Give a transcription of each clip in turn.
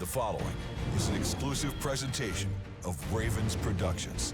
following is an exclusive presentation of Ravens Productions.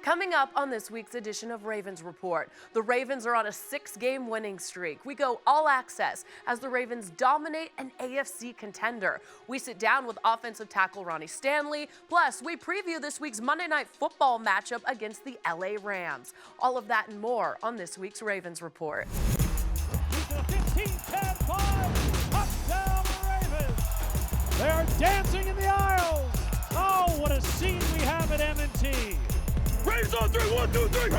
Coming up on this week's edition of Ravens Report, the Ravens are on a 6-game winning streak. We go all access as the Ravens dominate an AFC contender. We sit down with offensive tackle Ronnie Stanley, plus we preview this week's Monday Night Football matchup against the LA Rams. All of that and more on this week's Ravens Report. 15-10-5, touchdown Ravens. They are dancing in the aisles. Oh, what a scene we have at M&T. Ravens on 3, 1, 2, 3.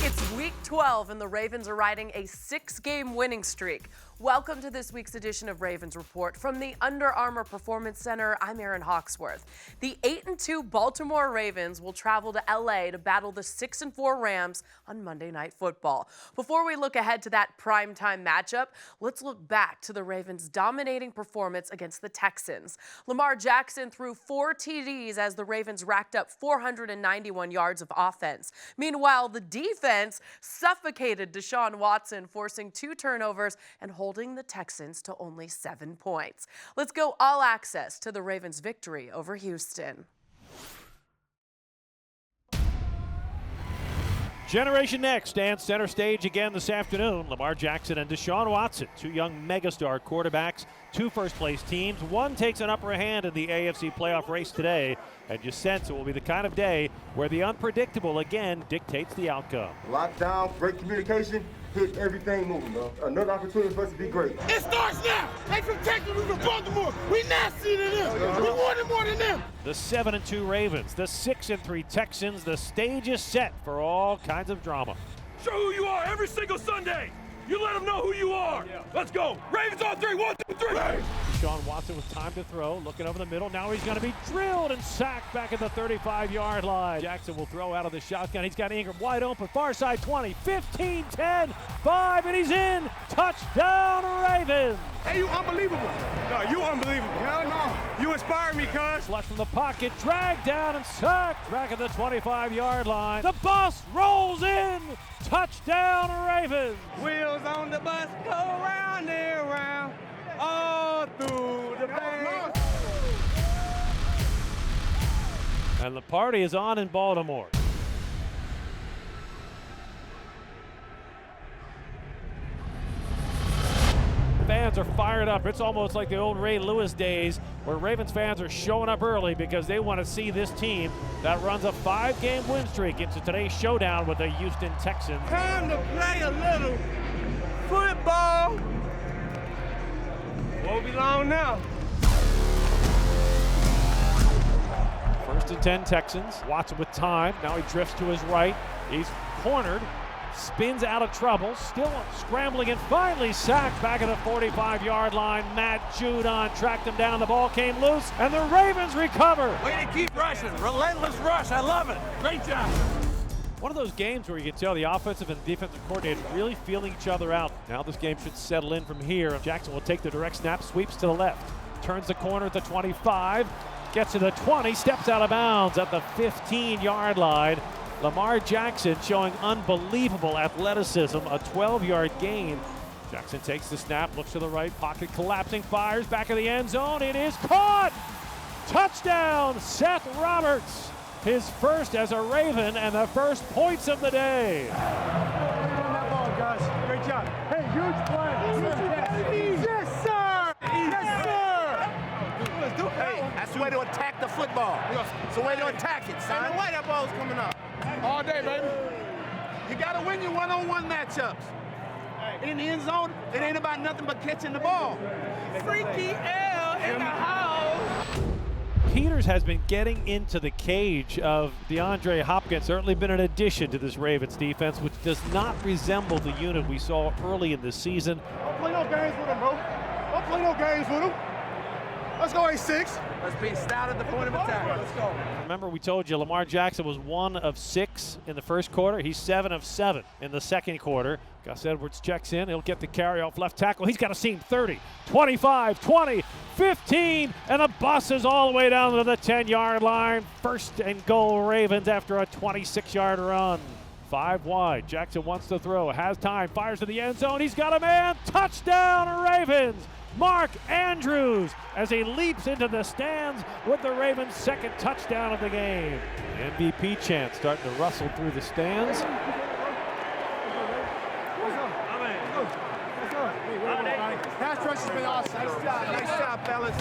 It's week 12 and the Ravens are riding a 6-game winning streak. Welcome to this week's edition of Ravens Report. From the Under Armour Performance Center, I'm Erin Hawksworth. The 8-2 Baltimore Ravens will travel to LA to battle the 6-4 Rams on Monday Night Football. Before we look ahead to that primetime matchup, let's look back to the Ravens' dominating performance against the Texans. Lamar Jackson threw 4 TDs as the Ravens racked up 491 yards of offense. Meanwhile, the defense suffocated Deshaun Watson, forcing 2 turnovers and holding the Texans to only 7 points. Let's go all access to the Ravens' victory over Houston. Generation Next stands center stage again this afternoon. Lamar Jackson and Deshaun Watson, 2 young megastar quarterbacks, 2 first-place teams. One takes an upper hand in the AFC playoff race today, and you sense it will be the kind of day where the unpredictable again dictates the outcome. Lockdown, great communication, hit everything moving, bro. Another opportunity for us to be great. It starts now. They from Texas, we from Baltimore. We nasty than them. We wanted more than them. The 7-2 Ravens, the 6-3 Texans. The stage is set for all kinds of drama. Show who you are every single Sunday. You let them know who you are. Yeah. Let's go. Ravens on 3, 1, 2, 3. Deshaun Watson with time to throw, looking over the middle. Now he's going to be drilled and sacked back at the 35-yard line. Jackson will throw out of the shotgun. He's got Ingram wide open, far side 20, 15, 10, 5, and he's in. Touchdown Ravens. Hey, you unbelievable. No, you unbelievable. Hell no. You inspire me, cuz. Flush from the pocket, dragged down and sacked back at the 25-yard line. The bus rolls in. Touchdown Ravens. Wheels on the bus go round and round, all through the bay. And the party is on in Baltimore. Fans are fired up. It's almost like the old Ray Lewis days where Ravens fans are showing up early because they want to see this team that runs a 5-game win streak into today's showdown with the Houston Texans. Time to play a little football. Won't be long now. 1st and 10 Texans. Watson with time. Now he drifts to his right. He's cornered. Spins out of trouble, still scrambling and finally sacked back at the 45-yard line. Matt Judon tracked him down. The ball came loose, and the Ravens recover. Way to keep rushing. Relentless rush. I love it. Great job. One of those games where you can tell the offensive and defensive coordinators really feeling each other out. Now this game should settle in from here. Jackson will take the direct snap, sweeps to the left, turns the corner at the 25, gets to the 20, steps out of bounds at the 15-yard line. Lamar Jackson showing unbelievable athleticism, a 12-yard gain. Jackson takes the snap, looks to the right, pocket collapsing, fires back of the end zone. It is caught! Touchdown, Seth Roberts. His first as a Raven and the first points of the day. That ball, guys. Great job. Hey, huge play. Yes, sir. Yes, sir. Let's do it. Hey, that's the way to attack the football. It's the way to attack it, son. Ain't no way that ball's coming up. All day, baby. You got to win your one-on-one matchups. In the end zone, it ain't about nothing but catching the ball. Freaky L in the house. Peters has been getting into the cage of DeAndre Hopkins. Certainly been an addition to this Ravens defense, which does not resemble the unit we saw early in the season. Don't play no games with him, bro. Don't play no games with him. Let's go, A6. Let's be stout at the point of attack. Let's go. Remember, we told you Lamar Jackson was 1 of 6 in the first quarter. He's 7 of 7 in the second quarter. Gus Edwards checks in. He'll get the carry off left tackle. He's got a seam 30, 25, 20, 15, and the bus is all the way down to the 10-yard line. 1st and goal Ravens after a 26-yard run. 5 wide. Jackson wants to throw, has time, fires to the end zone. He's got a man. Touchdown, Ravens. Mark Andrews as he leaps into the stands with the Ravens' second touchdown of the game. The MVP chant starting to rustle through the stands. Pass rush has been awesome. Nice job, fellas.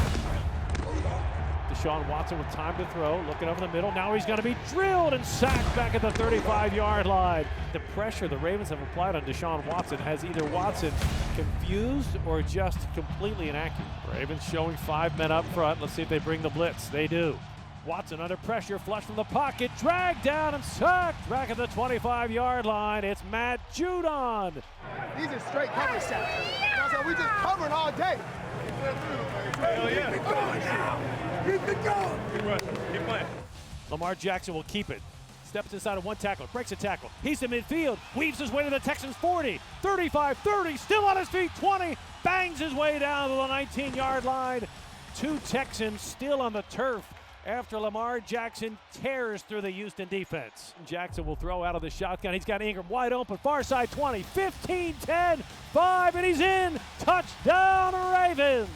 Deshaun Watson with time to throw, looking over the middle. Now he's going to be drilled and sacked back at the 35-yard line. The pressure the Ravens have applied on Deshaun Watson has either Watson confused or just completely inaccurate. Ravens showing 5 men up front. Let's see if they bring the blitz. They do. Watson under pressure, flush from the pocket, dragged down and sacked back at the 25-yard line. It's Matt Judon. These are straight cover sets. So we just covering all day. Hell yeah. Keep it going. Keep playing. Lamar Jackson will keep it. Steps inside of one tackle, breaks a tackle. He's in midfield, weaves his way to the Texans 40, 35, 30, still on his feet, 20, bangs his way down to the 19-yard line. 2 Texans still on the turf after Lamar Jackson tears through the Houston defense. Jackson will throw out of the shotgun. He's got Ingram wide open, far side 20, 15, 10, 5, and he's in. Touchdown, Ravens.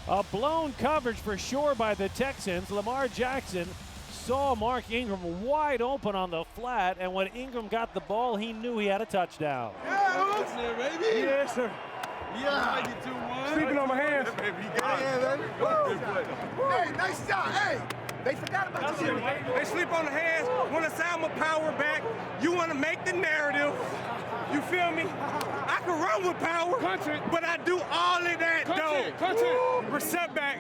A blown coverage for sure by the Texans. Lamar Jackson saw Mark Ingram wide open on the flat, and when Ingram got the ball, he knew he had a touchdown. Yes, sir, baby. Yes, sir. Yeah. Sleeping on my hands. Baby, you got it. Hey, nice job. Hey, they forgot about you. They sleep on the hands, want to sound my power back. You want to make the narrative. You feel me? I can run with power, but I do all of that, though. Content. We're set back.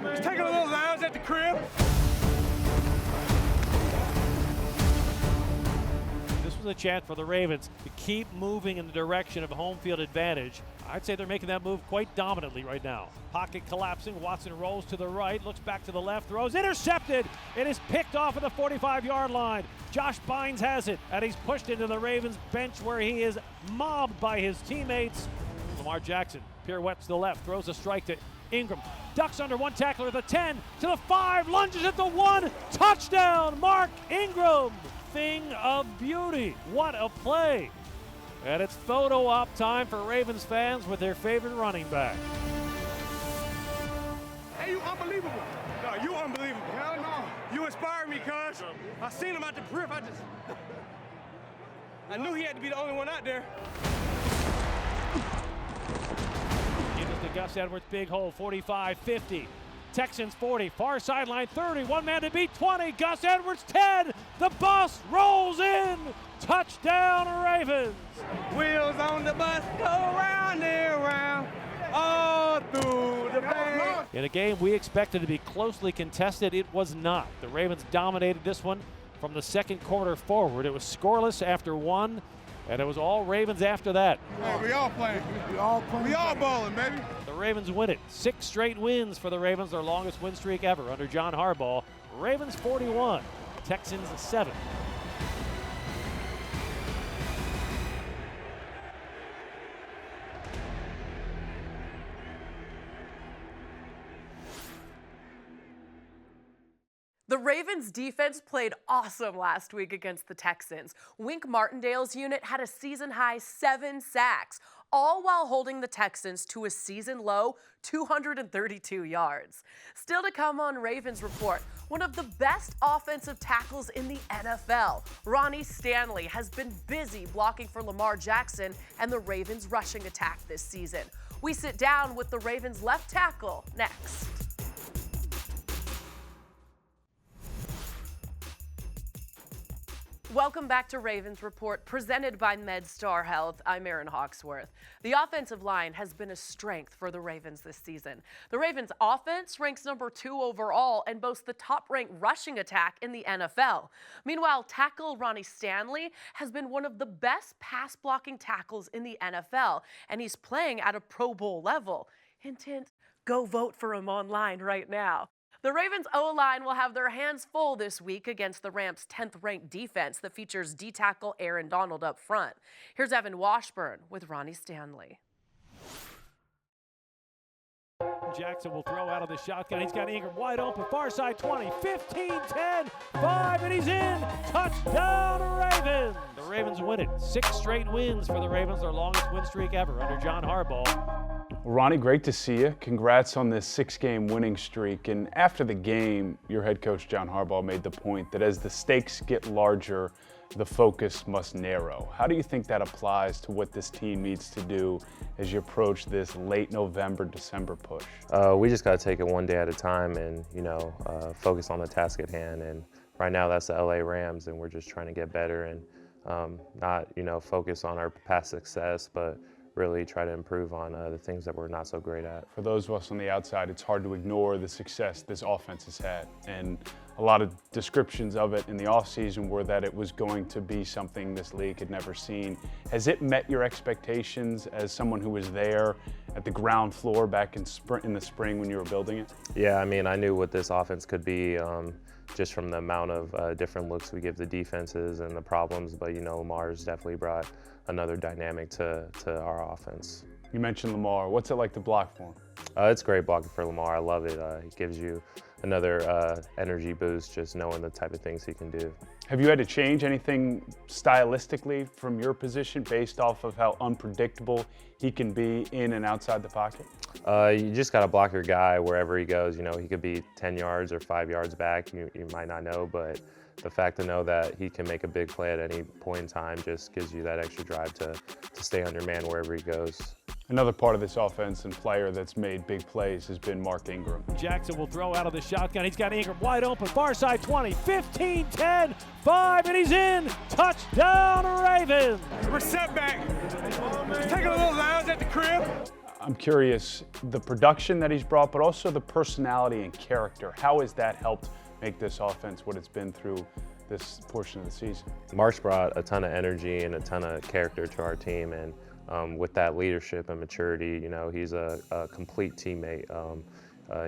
Just taking a little lounge at the crib. This was a chance for the Ravens to keep moving in the direction of home field advantage. I'd say they're making that move quite dominantly right now. Pocket collapsing, Watson rolls to the right, looks back to the left, throws, intercepted! It is picked off at the 45-yard line. Josh Bynes has it, and he's pushed into the Ravens bench where he is mobbed by his teammates. Lamar Jackson pirouettes to the left, throws a strike to Ingram, ducks under one tackler at the 10, to the 5, lunges at the 1, touchdown, Mark Ingram! Thing of beauty. What a play. And it's photo op time for Ravens fans with their favorite running back. Hey, you unbelievable. No, you unbelievable. Hell no. You inspired me, cuz. I seen him out the periph. I knew he had to be the only one out there. Gives it to Gus Edwards, big hole, 45, 50. Texans 40, far sideline 30, one man to beat 20, Gus Edwards 10, the bus rolls in, touchdown Ravens. Wheels on the bus go round and round, all through the band. In a game we expected to be closely contested, it was not. The Ravens dominated this one from the second quarter forward. It was scoreless after 1, and it was all Ravens after that. Hey, we all playing. We all balling, baby. The Ravens win it. 6 straight wins for the Ravens, their longest win streak ever under John Harbaugh. Ravens 41, Texans 7. The Ravens defense played awesome last week against the Texans. Wink Martindale's unit had a season-high 7 sacks, all while holding the Texans to a season-low 232 yards. Still to come on Ravens Report, one of the best offensive tackles in the NFL, Ronnie Stanley, has been busy blocking for Lamar Jackson and the Ravens' rushing attack this season. We sit down with the Ravens' left tackle next. Welcome back to Ravens Report, presented by MedStar Health. I'm Erin Hawksworth. The offensive line has been a strength for the Ravens this season. The Ravens' offense ranks number 2 overall and boasts the top-ranked rushing attack in the NFL. Meanwhile, tackle Ronnie Stanley has been one of the best pass-blocking tackles in the NFL, and he's playing at a Pro Bowl level. Hint, hint, go vote for him online right now. The Ravens' O-line will have their hands full this week against the Rams' 10th-ranked defense that features D-tackle Aaron Donald up front. Here's Evan Washburn with Ronnie Stanley. Jackson will throw out of the shotgun. He's got Ingram wide open, far side 20, 15, 10, 5, and he's in. Touchdown, Ravens. The Ravens win it. 6 straight wins for the Ravens, their longest win streak ever under John Harbaugh. Ronnie, great to see you. Congrats on this 6-game winning streak. And after the game, your head coach, John Harbaugh, made the point that as the stakes get larger, the focus must narrow. How do you think that applies to what this team needs to do as you approach this late November, December push? We just got to take it one day at a time and, focus on the task at hand. And right now that's the LA Rams, and we're just trying to get better and not, focus on our past success, but really try to improve on the things that we're not so great at. For those of us on the outside, it's hard to ignore the success this offense has had. And a lot of descriptions of it in the offseason were that it was going to be something this league had never seen. Has it met your expectations as someone who was there at the ground floor back in the spring when you were building it? Yeah, I knew what this offense could be just from the amount of different looks we give the defenses and the problems, but Lamar's definitely brought another dynamic to our offense. You mentioned Lamar. What's it like to block for him? It's great blocking for Lamar. I love it. It gives you another energy boost just knowing the type of things he can do. Have you had to change anything stylistically from your position based off of how unpredictable he can be in and outside the pocket? You just got to block your guy wherever he goes. He could be 10 yards or 5 yards back. You might not know, but the fact to know that he can make a big play at any point in time just gives you that extra drive to stay on your man wherever he goes. Another part of this offense and player that's made big plays has been Mark Ingram. Jackson will throw out of the shotgun. He's got Ingram wide open, far side 20, 15, 10, 5, and he's in. Touchdown, Ravens. We're set back. Taking a little lounge at the crib. I'm curious, the production that he's brought, but also the personality and character. How has that helped make this offense what it's been through this portion of the season? Mark's brought a ton of energy and a ton of character to our team, and with that leadership and maturity, he's a complete teammate.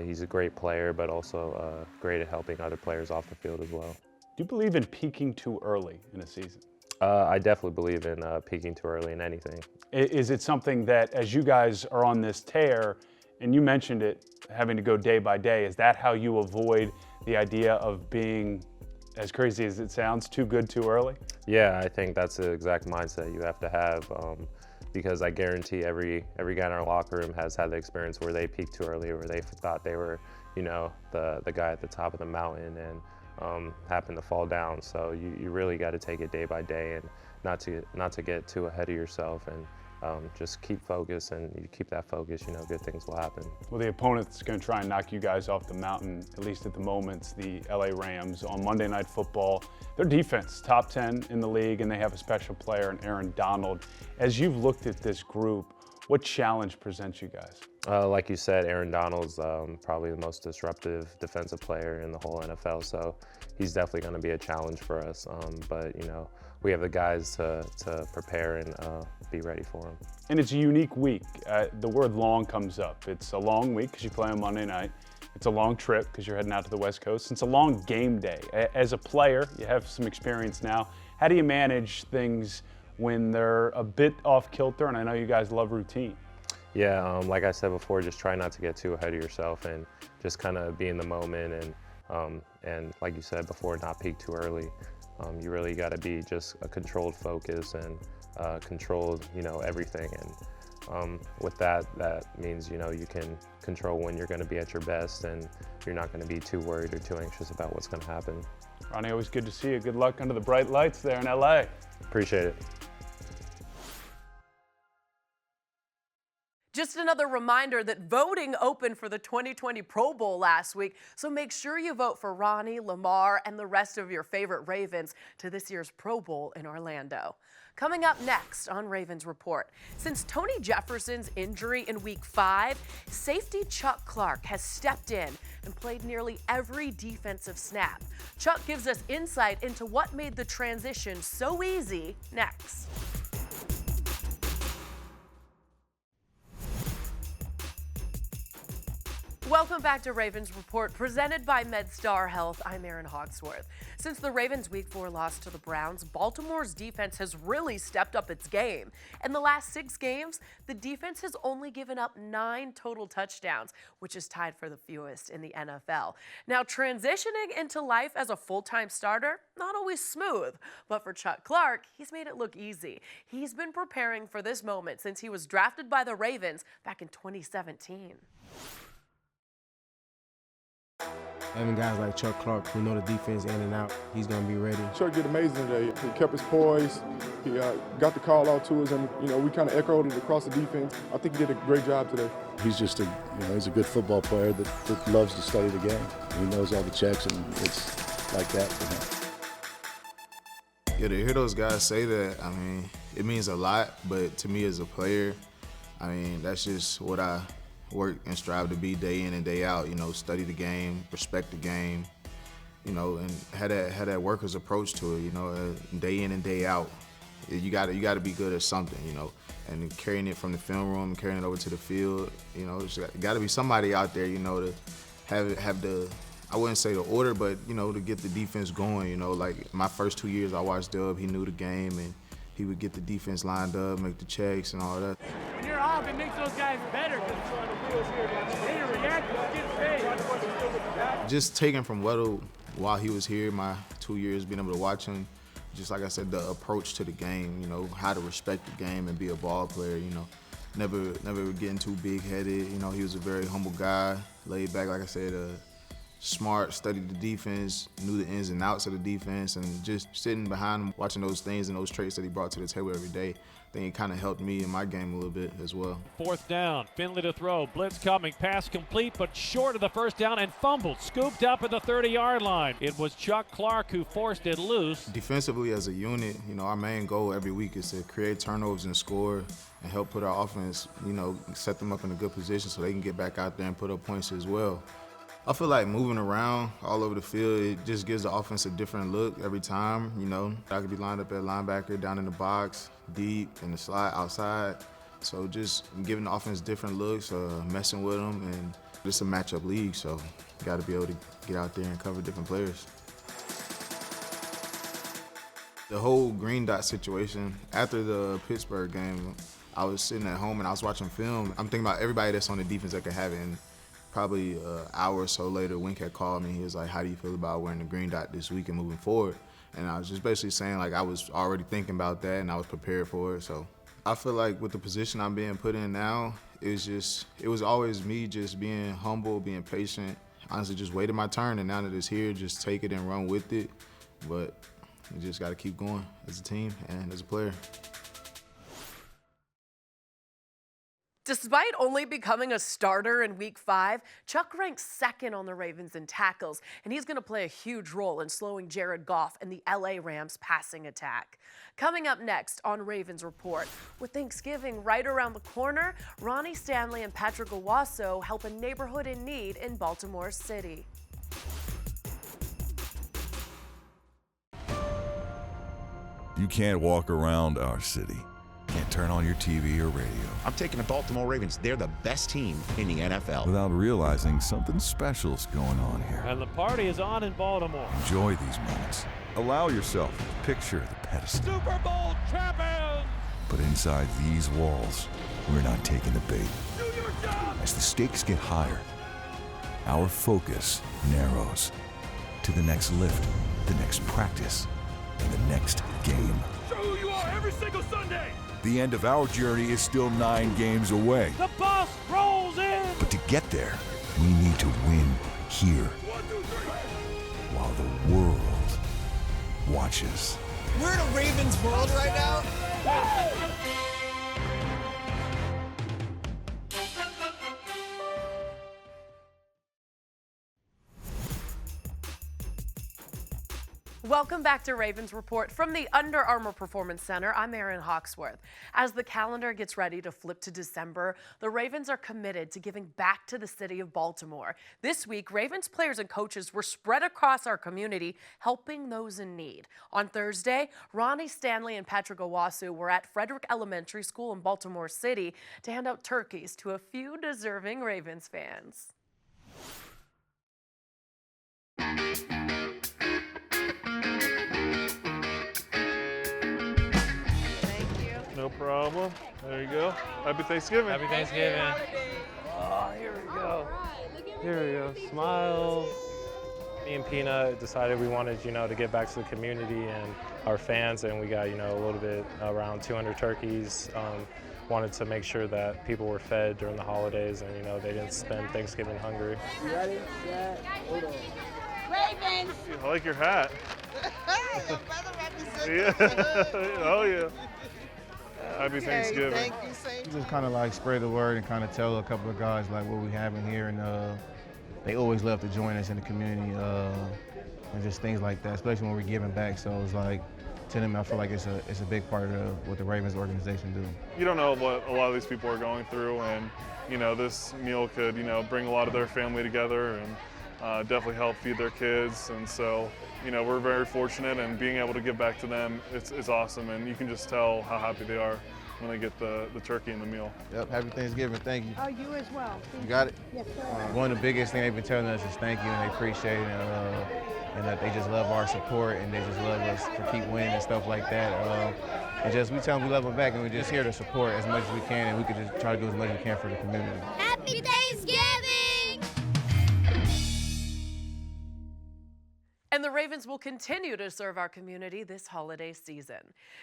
He's a great player, but also great at helping other players off the field as well. Do you believe in peaking too early in a season? I definitely believe in peaking too early in anything. Is it something that, as you guys are on this tear, and you mentioned it, having to go day by day, is that how you avoid the idea of being, as crazy as it sounds, too good too early? Yeah, I think that's the exact mindset you have to have. Because I guarantee every guy in our locker room has had the experience where they peaked too early, where they thought they were, the guy at the top of the mountain and happened to fall down. So you really got to take it day by day and not to get too ahead of yourself and just keep focused, and you keep that focus, good things will happen. Well, the opponent's going to try and knock you guys off the mountain, at least at the moment, the LA Rams on Monday Night Football. Their defense, top 10 in the league, and they have a special player in Aaron Donald. As you've looked at this group, what challenge presents you guys? Like you said, Aaron Donald's probably the most disruptive defensive player in the whole NFL, so he's definitely going to be a challenge for us. But we have the guys to prepare and be ready for him. And it's a unique week. The word long comes up. It's a long week because you play on Monday night. It's a long trip because you're heading out to the West Coast. It's a long game day. As a player, you have some experience now. How do you manage things when they're a bit off kilter? And I know you guys love routine. Yeah, like I said before, just try not to get too ahead of yourself and just kind of be in the moment and like you said before, not peak too early. You really got to be just a controlled focus and controlled, everything. And with that means, you can control when you're going to be at your best, and you're not going to be too worried or too anxious about what's going to happen. Ronnie, always good to see you. Good luck under the bright lights there in LA. Appreciate it. Just another reminder that voting opened for the 2020 Pro Bowl last week, so make sure you vote for Ronnie, Lamar, and the rest of your favorite Ravens to this year's Pro Bowl in Orlando. Coming up next on Ravens Report, since Tony Jefferson's injury in Week 5, safety Chuck Clark has stepped in and played nearly every defensive snap. Chuck gives us insight into what made the transition so easy next. Welcome back to Ravens Report, presented by MedStar Health. I'm Erin Hawksworth. Since the Ravens' Week 4 loss to the Browns, Baltimore's defense has really stepped up its game. In the last 6 games, the defense has only given up 9 total touchdowns, which is tied for the fewest in the NFL. Now, transitioning into life as a full-time starter, not always smooth, but for Chuck Clark, he's made it look easy. He's been preparing for this moment since he was drafted by the Ravens back in 2017. Having guys like Chuck Clark who know the defense in and out, he's going to be ready. Chuck did amazing today. He kept his poise. He got the call out to us, and we kind of echoed it across the defense. I think he did a great job today. He's just he's a good football player that loves to study the game. He knows all the checks, and it's like that for him. Yeah, to hear those guys say that, I mean, it means a lot. But to me as a player, I mean, that's just what I work and strive to be day in and day out. Study the game, respect the game, and had that worker's approach to it. Day in and day out. You got to be good at something, and carrying it from the film room and carrying it over to the field. There's got to be somebody out there, to have the, I wouldn't say the order, but to get the defense going. Like my first 2 years I watched Dub, he knew the game, and he would get the defense lined up, make the checks and all that. When you're off, it makes those guys better because they react, get paid. Just taking from Weddle while he was here, my 2 years, being able to watch him, just like I said, the approach to the game, how to respect the game and be a ball player, never getting too big-headed. He was a very humble guy, laid back, like I said, smart, studied the defense, knew the ins and outs of the defense, and just sitting behind him, watching those things and those traits that he brought to the table every day. I think it kind of helped me in my game a little bit as well. 4th down, Finley to throw, blitz coming, pass complete, but short of the first down and fumbled, scooped up at the 30-yard line. It was Chuck Clark who forced it loose. Defensively as a unit, our main goal every week is to create turnovers and score and help put our offense, set them up in a good position so they can get back out there and put up points as well. I feel like moving around all over the field, it just gives the offense a different look every time, I could be lined up at linebacker, down in the box, deep, in the slot, outside. So just giving the offense different looks, messing with them, and it's a matchup league, so you got to be able to get out there and cover different players. The whole green dot situation, after the Pittsburgh game, I was sitting at home and I was watching film. I'm thinking about everybody that's on the defense that could have it. And probably an hour or so later, Wink had called me. He was like, how do you feel about wearing the green dot this week and moving forward? And I was just basically saying, like, I was already thinking about that and I was prepared for it. So I feel like with the position I'm being put in now, it was always me just being humble, being patient, honestly just waiting my turn. And now that it's here, just take it and run with it. But you just got to keep going as a team and as a player. Despite only becoming a starter in Week 5, Chuck ranks 2nd on the Ravens in tackles, and he's going to play a huge role in slowing Jared Goff and the LA Rams' passing attack. Coming up next on Ravens Report, with Thanksgiving right around the corner, Ronnie Stanley and Patrick Owasso help a neighborhood in need in Baltimore City. You can't walk around our city. Can't turn on your TV or radio. I'm taking the Baltimore Ravens. They're the best team in the NFL. Without realizing something special's going on here. And the party is on in Baltimore. Enjoy these moments. Allow yourself to picture the pedestal. Super Bowl champions! But inside these walls, we're not taking the bait. Do your job! As the stakes get higher, our focus narrows to the next lift, the next practice, and the next game. Show who you are every single Sunday! The end of our journey is still 9 games away. The bus rolls in! But to get there, we need to win here. 1, 2, 3. While the world watches. We're in a Ravens world right now. Welcome back to Ravens Report from the Under Armour Performance Center. I'm Erin Hawksworth. As the calendar gets ready to flip to December, the Ravens are committed to giving back to the city of Baltimore. This week, Ravens players and coaches were spread across our community, helping those in need. On Thursday, Ronnie Stanley and Patrick Owasso were at Frederick Elementary School in Baltimore City to hand out turkeys to a few deserving Ravens fans. No problem. There you go. Happy Thanksgiving. Happy Thanksgiving. Oh, here we go. Here we go. Smile. Me and Peanut decided we wanted, to get back to the community and our fans, and we got, a little bit around 200 turkeys. Wanted to make sure that people were fed during the holidays and, they didn't spend Thanksgiving hungry. You ready? Set. Hold on. Ravens! I like your hat. Your brother Yeah. represents. Oh, yeah. Happy Thanksgiving. Thank you, same. Just kind of like spread the word and kind of tell a couple of guys like what we have in here, and they always love to join us in the community and just things like that, especially when we're giving back. So it's like, to them, I feel like it's a big part of what the Ravens organization do. You don't know what a lot of these people are going through, and this meal could bring a lot of their family together and definitely help feed their kids. And so we're very fortunate, and being able to give back to them, it's awesome, and you can just tell how happy they are when they get the turkey and the meal. Yep, happy Thanksgiving, thank you. Oh, you as well. You got it? Yes, sir. One of the biggest things they've been telling us is thank you, and they appreciate it, and that they just love our support, and they just love us to keep winning and stuff like that. And we tell them we love them back, and we're just here to support as much as we can, and we could just try to do as much as we can for the community. Happy Thanksgiving! And the Ravens will continue to serve our community this holiday season.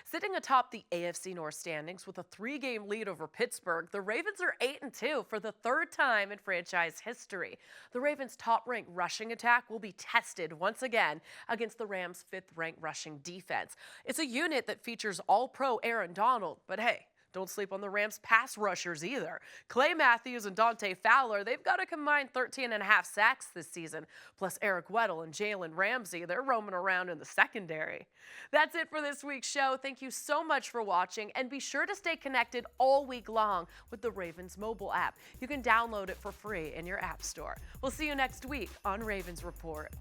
Sitting atop the AFC North standings with a 3-game lead over Pittsburgh, the Ravens are 8-2 for the third time in franchise history. The Ravens' top-ranked rushing attack will be tested once again against the Rams' 5th-ranked rushing defense. It's a unit that features All-Pro Aaron Donald, but hey, don't sleep on the Rams' pass rushers either. Clay Matthews and Dante Fowler, they've got a combined 13.5 sacks this season. Plus Eric Weddle and Jalen Ramsey, they're roaming around in the secondary. That's it for this week's show. Thank you so much for watching, and be sure to stay connected all week long with the Ravens mobile app. You can download it for free in your app store. We'll see you next week on Ravens Report.